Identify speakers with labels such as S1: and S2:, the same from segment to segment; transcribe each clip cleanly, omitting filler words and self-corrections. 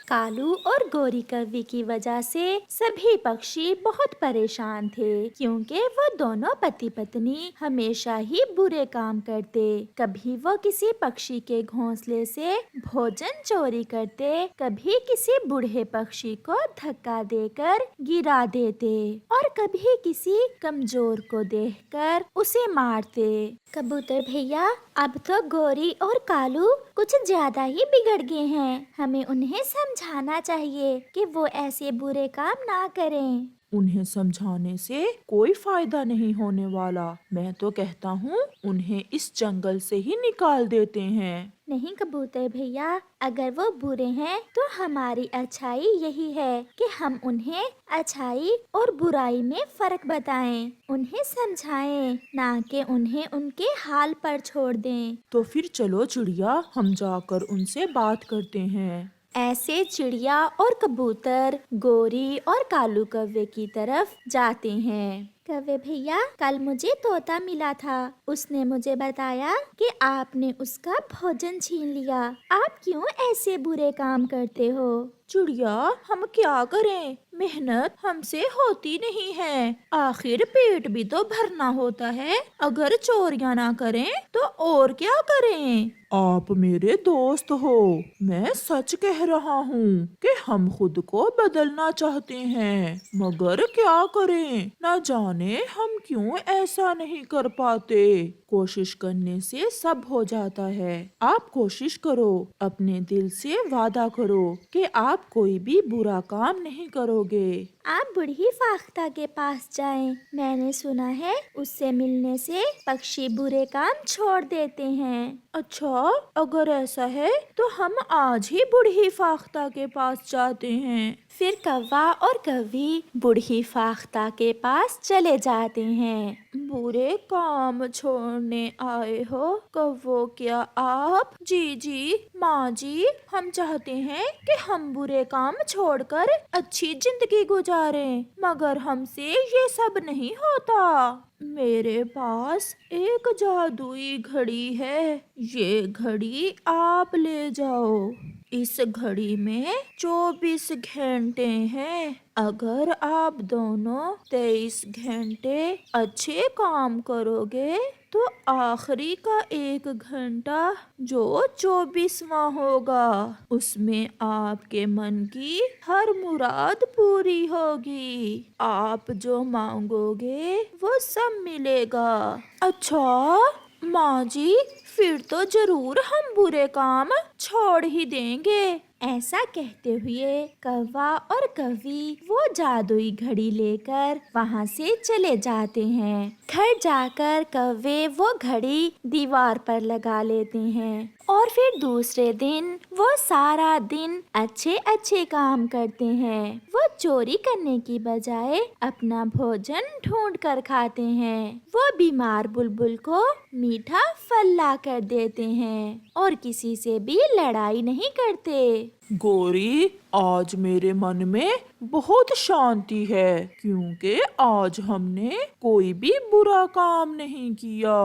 S1: कालू और गोरी कौवे की वजह से सभी पक्षी बहुत परेशान थे, क्योंकि वो दोनों पति पत्नी हमेशा ही बुरे काम करते। कभी वो किसी पक्षी के घोंसले से भोजन चोरी करते, कभी किसी बूढ़े पक्षी को धक्का देकर गिरा देते और कभी किसी कमजोर को देखकर उसे मारते। कबूतर भैया, अब तो गोरी और कालू कुछ ज्यादा ही बिगड़ गए हैं। हमें उन्हें समझाना चाहिए कि वो ऐसे बुरे काम ना करें।
S2: उन्हें समझाने से कोई फायदा नहीं होने वाला। मैं तो कहता हूँ उन्हें इस जंगल से ही निकाल देते हैं।
S1: नहीं कबूतर भैया, अगर वो बुरे हैं तो हमारी अच्छाई यही है कि हम उन्हें अच्छाई और बुराई में फर्क बताएं, उन्हें समझाएं, ना कि उन्हें उनके हाल पर छोड़ दें।
S2: तो फिर चलो चिड़िया, हम जाकर उनसे बात करते हैं।
S1: ऐसे चिड़िया और कबूतर गोरी और कालू कौवे की तरफ जाते हैं। कौवे भैया, कल मुझे तोता मिला था। उसने मुझे बताया कि आपने उसका भोजन छीन लिया। आप क्यों ऐसे बुरे काम करते हो?
S2: चिड़िया, हम क्या करें, मेहनत हमसे होती नहीं है। आखिर पेट भी तो भरना होता है। अगर चोरियां ना करें तो और क्या करें? आप मेरे दोस्त हो, मैं सच कह रहा हूँ कि हम खुद को बदलना चाहते हैं, मगर क्या करें, न जाने हम क्यों ऐसा नहीं कर पाते। कोशिश करने से सब हो जाता है। आप कोशिश करो, अपने दिल से वादा करो कि आप कोई भी बुरा काम नहीं करोगे।
S1: आप बूढ़ी फाख्ता के पास जाएं। मैंने सुना है उससे मिलने से पक्षी बुरे काम छोड़ देते हैं।
S2: अच्छा, अगर ऐसा है तो हम आज ही बूढ़ी फाख्ता के पास जाते हैं।
S1: फिर कौवा और कौवी बूढ़ी फाख्ता के पास चले जाते हैं।
S2: बुरे काम छोड़ने आए हो कौवो क्या आप? जी जी, माँ जी, हम चाहते हैं कि हम बुरे काम छोड़कर अच्छी जिंदगी गुजारें, मगर हमसे ये सब नहीं होता। मेरे पास एक जादुई घड़ी है, ये घड़ी आप ले जाओ। इस घड़ी में 24 घंटे हैं। अगर आप दोनों 23 घंटे अच्छे काम करोगे तो आखिरी का 1 घंटा जो 24वां होगा, उसमें आपके मन की हर मुराद पूरी होगी। आप जो मांगोगे वो सब मिलेगा। अच्छा माँ जी, फिर तो जरूर हम बुरे काम छोड़ ही देंगे।
S1: ऐसा कहते हुए कौवा और कौवी वो जादुई घड़ी लेकर वहाँ से चले जाते हैं। घर जाकर कौवे वो घड़ी दीवार पर लगा लेते हैं और फिर दूसरे दिन वो सारा दिन अच्छे अच्छे काम करते हैं। वो चोरी करने की बजाय अपना भोजन ढूंढ कर खाते हैं। वो बीमार बुलबुल को मीठा फल ला कर देते हैं और किसी से भी लड़ाई नहीं करते।
S2: गोरी, आज मेरे मन में बहुत शांति है, क्योंकि आज हमने कोई भी बुरा काम नहीं किया।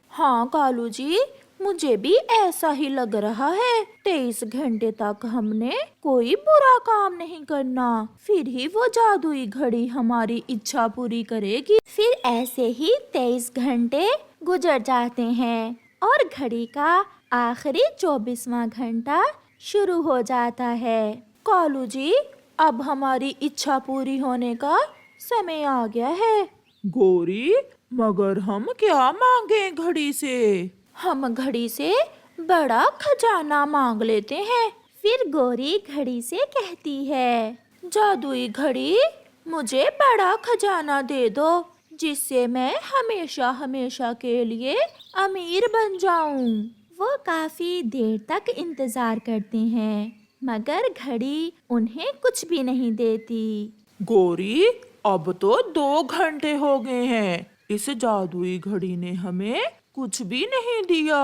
S2: हाँ कालू जी, मुझे भी ऐसा ही लग रहा है। 23 घंटे तक हमने कोई बुरा काम नहीं करना, फिर ही वो जादुई घड़ी हमारी इच्छा पूरी करेगी।
S1: फिर ऐसे ही 23 घंटे गुजर जाते हैं और घड़ी का आखिरी 24वां घंटा शुरू हो जाता है।
S2: कालू जी, अब हमारी इच्छा पूरी होने का समय आ गया है। गोरी, मगर हम क्या मांगे घड़ी से? हम घड़ी से बड़ा खजाना मांग लेते हैं।
S1: फिर गोरी घड़ी से कहती है,
S2: जादुई घड़ी, मुझे बड़ा खजाना दे दो, जिससे मैं हमेशा हमेशा के लिए अमीर बन जाऊं।
S1: वो काफी देर तक इंतजार करते हैं, मगर घड़ी उन्हें कुछ भी नहीं देती।
S2: गोरी, अब तो 2 घंटे हो गए हैं। इस जादुई घड़ी ने हमें कुछ भी नहीं दिया।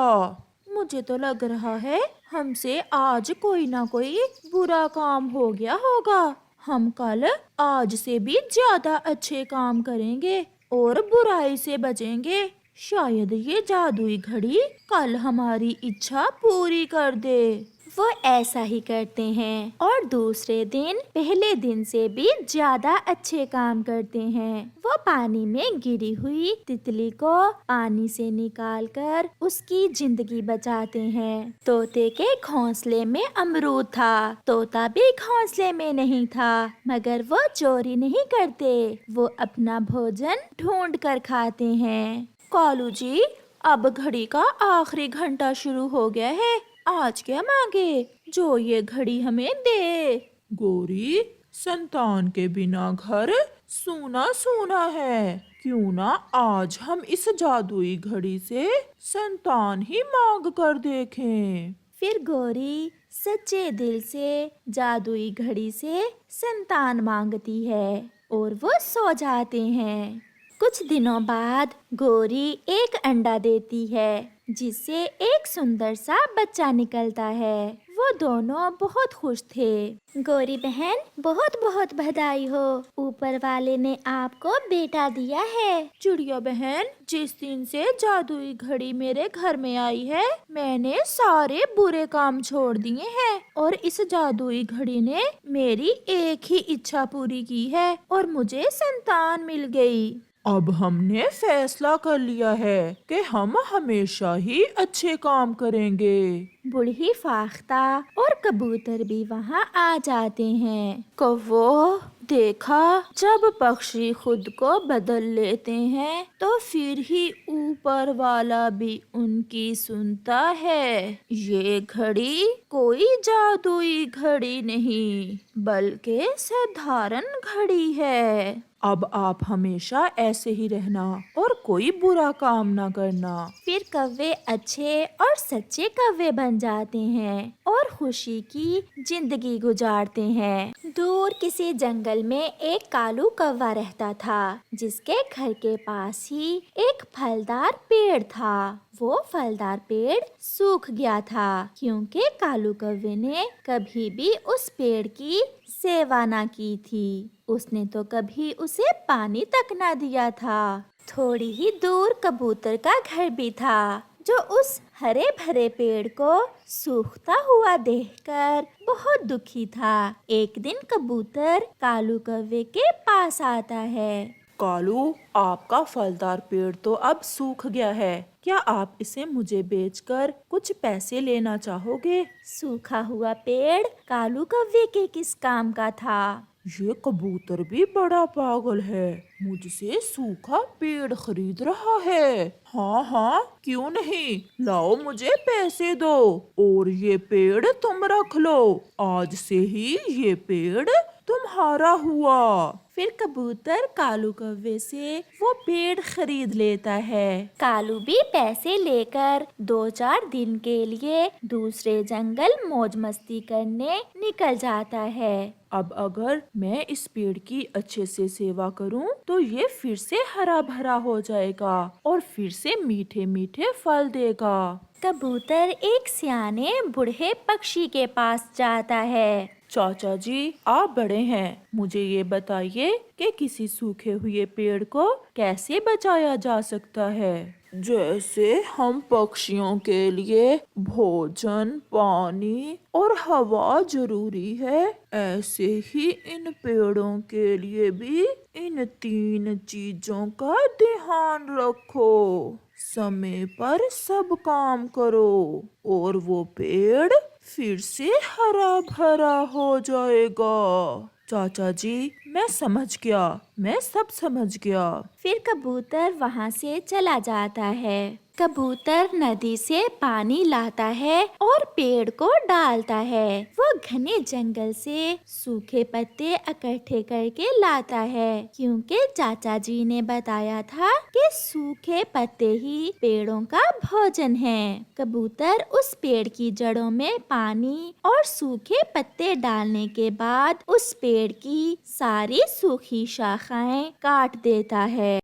S2: मुझे तो लग रहा है हमसे आज कोई ना कोई बुरा काम हो गया होगा। हम कल आज से भी ज्यादा अच्छे काम करेंगे और बुराई से बचेंगे। शायद ये जादुई घड़ी कल हमारी इच्छा पूरी कर दे।
S1: वो ऐसा ही करते हैं और दूसरे दिन पहले दिन से भी ज्यादा अच्छे काम करते हैं। वो पानी में गिरी हुई तितली को पानी से निकालकर उसकी जिंदगी बचाते हैं। तोते के घोंसले में अमरूद था। तोता भी घोंसले में नहीं था, मगर वो चोरी नहीं करते। वो अपना भोजन ढूंढ कर खाते हैं।
S2: कालू जी, अब घड़ी का आखिरी घंटा शुरू हो गया है। आज क्या मांगे जो ये घड़ी हमें दे।
S3: गोरी, संतान के बिना घर सूना सूना है। क्यों ना आज हम इस जादुई घड़ी से संतान ही मांग कर देखें।
S1: फिर गौरी सच्चे दिल से जादुई घड़ी से संतान मांगती है और वो सो जाते हैं। कुछ दिनों बाद गौरी एक अंडा देती है, जिससे एक सुंदर सा बच्चा निकलता है। वो दोनों बहुत खुश थे। गौरी बहन, बहुत बहुत बधाई हो, ऊपर वाले ने आपको बेटा दिया है।
S2: चिड़िया बहन, जिस दिन से जादुई घड़ी मेरे घर में आई है, मैंने सारे बुरे काम छोड़ दिए हैं और इस जादुई घड़ी ने मेरी एक ही इच्छा पूरी की है और मुझे संतान मिल गई।
S3: अब हमने फैसला कर लिया है कि हम हमेशा ही अच्छे काम करेंगे।
S1: बूढ़ी फाख्ता और कबूतर भी वहाँ आ जाते हैं।
S2: कौवो, देखा, जब पक्षी खुद को बदल लेते हैं तो फिर ही ऊपर वाला भी उनकी सुनता है। ये घड़ी कोई जादुई घड़ी नहीं, बल्कि साधारण घड़ी है।
S3: अब आप हमेशा ऐसे ही रहना और कोई बुरा काम ना करना।
S1: फिर कौवे अच्छे और सच्चे कौवे बन जाते हैं और खुशी की जिंदगी गुजारते हैं। दूर किसी जंगल में एक कालू कौवा रहता था, जिसके घर के पास ही एक फलदार पेड़ था। वो फलदार पेड़ सूख गया था क्योंकि कालू कौवे ने कभी भी उस पेड़ की सेवा ना की थी। उसने तो कभी उसे पानी तक ना दिया था। थोड़ी ही दूर कबूतर का घर भी था, जो उस हरे भरे पेड़ को सूखता हुआ देखकर बहुत दुखी था। एक दिन कबूतर कालू कौवे के पास आता है।
S3: कालू, आपका फलदार पेड़ तो अब सूख गया है। क्या आप इसे मुझे बेचकर कुछ पैसे लेना चाहोगे?
S1: सूखा हुआ पेड़ कालू कौवे के किस काम का था?
S3: ये कबूतर भी बड़ा पागल है, मुझसे सूखा पेड़ खरीद रहा है। हाँ हाँ, क्यों नहीं, लाओ मुझे पैसे दो और ये पेड़ तुम रख लो। आज से ही ये पेड़ तुम्हारा हुआ।
S1: फिर कबूतर कालू कौवे से वो पेड़ खरीद लेता है। कालू भी पैसे लेकर 2-4 दिन के लिए दूसरे जंगल मौज मस्ती करने निकल जाता है।
S3: अब अगर मैं इस पेड़ की अच्छे से सेवा करूं तो ये फिर से हरा भरा हो जाएगा और फिर से मीठे मीठे फल देगा।
S1: कबूतर एक सियाने बूढ़े पक्षी के पास जाता है।
S3: चाचा जी, आप बड़े हैं, मुझे ये बताइए कि किसी सूखे हुए पेड़ को कैसे बचाया जा सकता है? जैसे हम पक्षियों के लिए भोजन, पानी और हवा जरूरी है, ऐसे ही इन पेड़ों के लिए भी इन 3 चीजों का ध्यान रखो। समय पर सब काम करो और वो पेड़ फिर से हरा भरा हो जाएगा। चाचा जी, मैं समझ गया, मैं सब समझ गया।
S1: फिर कबूतर वहाँ से चला जाता है। कबूतर नदी से पानी लाता है और पेड़ को डालता है। वो घने जंगल से सूखे पत्ते इकट्ठे करके लाता है, क्योंकि चाचा जी ने बताया था कि सूखे पत्ते ही पेड़ों का भोजन है। कबूतर उस पेड़ की जड़ों में पानी और सूखे पत्ते डालने के बाद उस पेड़ की सारी सूखी शाखाएं काट देता है।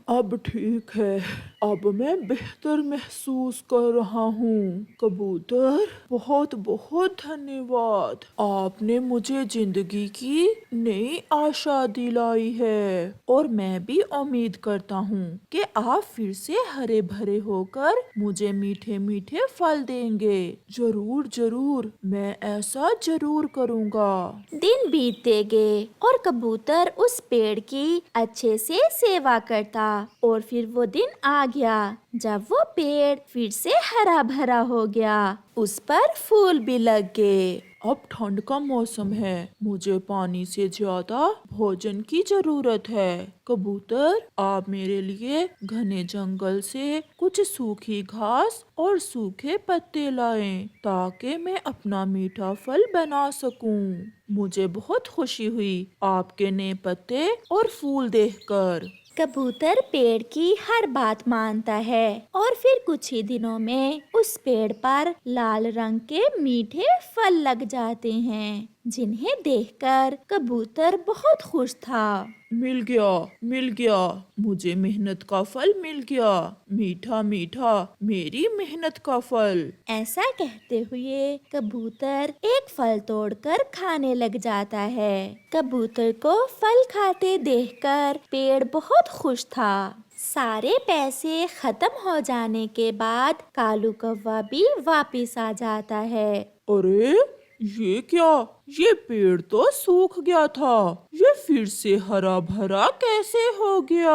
S3: अब ठीक है। अब मैं बेहतर महसूस कर रहा हूँ। कबूतर, बहुत बहुत धन्यवाद। आपने मुझे जिंदगी की नई आशा दिलाई है और मैं भी उम्मीद करता हूँ कि आप फिर से हरे भरे होकर मुझे मीठे मीठे फल देंगे। जरूर जरूर, मैं ऐसा जरूर करूँगा।
S1: दिन बीतते गए और कबूतर उस पेड़ की अच्छे से सेवा करता और फिर वो दिन आ गया जब वो पेड़ फिर से हरा भरा हो गया। उस पर फूल भी लग गए।
S3: अब ठंड का मौसम है, मुझे पानी से ज्यादा भोजन की जरूरत है। कबूतर, आप मेरे लिए घने जंगल से कुछ सूखी घास और सूखे पत्ते लाएं ताकि मैं अपना मीठा फल बना सकूं। मुझे बहुत खुशी हुई आपके नए पत्ते और फूल देखकर।
S1: कबूतर पेड़ की हर बात मानता है और फिर कुछ ही दिनों में उस पेड़ पर लाल रंग के मीठे फल लग जाते हैं, जिन्हें देखकर कबूतर बहुत खुश था।
S3: मिल गया, मिल गया, मुझे मेहनत का फल मिल गया। मीठा मीठा मेरी मेहनत का फल।
S1: ऐसा कहते हुए कबूतर एक फल तोड़कर खाने लग जाता है। कबूतर को फल खाते देखकर पेड़ बहुत खुश था। सारे पैसे खत्म हो जाने के बाद कालू कौवा भी वापिस आ जाता है।
S3: अरे, ये क्या? ये पेड़ तो सूख गया था, ये फिर से हरा भरा कैसे हो गया?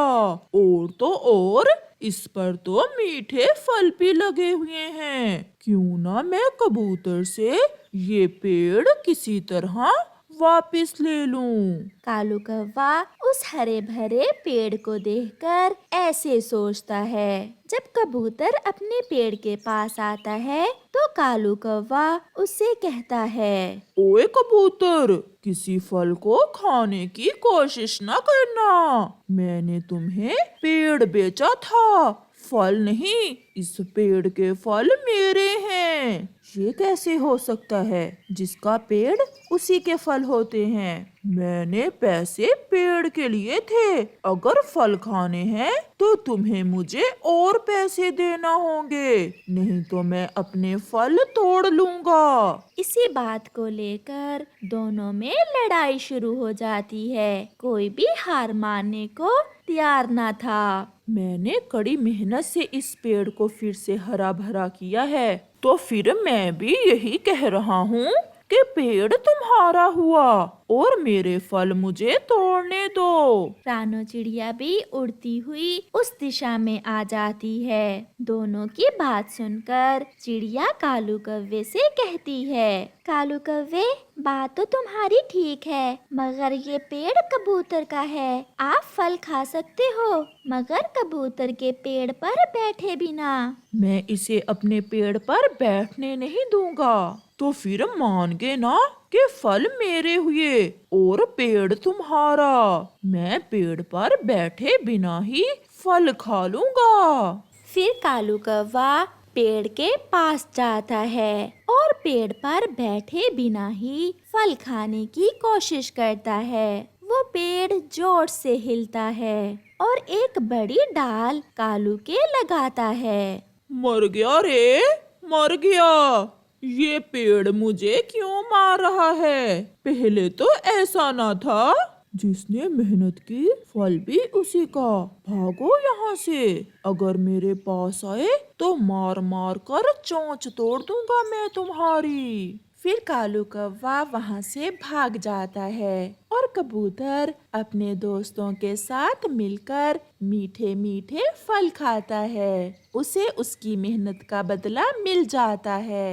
S3: और तो और इस पर तो मीठे फल भी लगे हुए हैं। क्यों ना मैं कबूतर से ये पेड़ किसी तरह वापस ले लूं।
S1: कालू कौवा उस हरे भरे पेड़ को देखकर ऐसे सोचता है। जब कबूतर अपने पेड़ के पास आता है तो कालू कौवा उससे कहता है,
S3: ओए कबूतर, किसी फल को खाने की कोशिश न करना। मैंने तुम्हें पेड़ बेचा था, फल नहीं। इस पेड़ के फल मेरे हैं। ये कैसे हो सकता है? जिसका पेड़ उसी के फल होते हैं। मैंने पैसे पेड़ के लिए थे। अगर फल खाने हैं तो तुम्हें मुझे और पैसे देना होंगे, नहीं तो मैं अपने फल तोड़ लूंगा।
S1: इसी बात को लेकर दोनों में लड़ाई शुरू हो जाती है। कोई भी हार मानने को तैयार न था।
S3: मैंने कड़ी मेहनत से इस पेड़ को फिर से हरा भरा किया है, तो फिर मैं भी यही कह रहा हूँ कि पेड़ तुम्हारा हुआ और मेरे फल मुझे तोड़ने दो।
S1: रानो चिड़िया भी उड़ती हुई उस दिशा में आ जाती है। दोनों की बात सुनकर चिड़िया कालू कौवे से कहती है, कालू कौवे, बात तो तुम्हारी ठीक है, मगर ये पेड़ कबूतर का है। आप फल खा सकते हो, मगर कबूतर के पेड़ पर बैठे बिना।
S3: मैं इसे अपने पेड़ पर बैठने नहीं दूंगा। तो फिर मान गए ना कि फल मेरे हुए और पेड़ तुम्हारा। मैं पेड़ पर बैठे बिना ही फल खा लूंगा।
S1: फिर कालू कौवा पेड़ के पास जाता है और पेड़ पर बैठे बिना ही फल खाने की कोशिश करता है। वो पेड़ जोर से हिलता है और एक बड़ी डाल कालू के लगाता है।
S3: मर गया रे, मर गया। ये पेड़ मुझे क्यों मार रहा है? पहले तो ऐसा ना था। जिसने मेहनत की फल भी उसी का। भागो यहाँ से। अगर मेरे पास आए तो मार मार कर चोंच तोड़ दूंगा मैं तुम्हारी। फिर कालू कौवा वहाँ से भाग जाता है और कबूतर अपने दोस्तों के साथ मिलकर मीठे मीठे फल खाता है। उसे उसकी मेहनत का बदला मिल जाता है।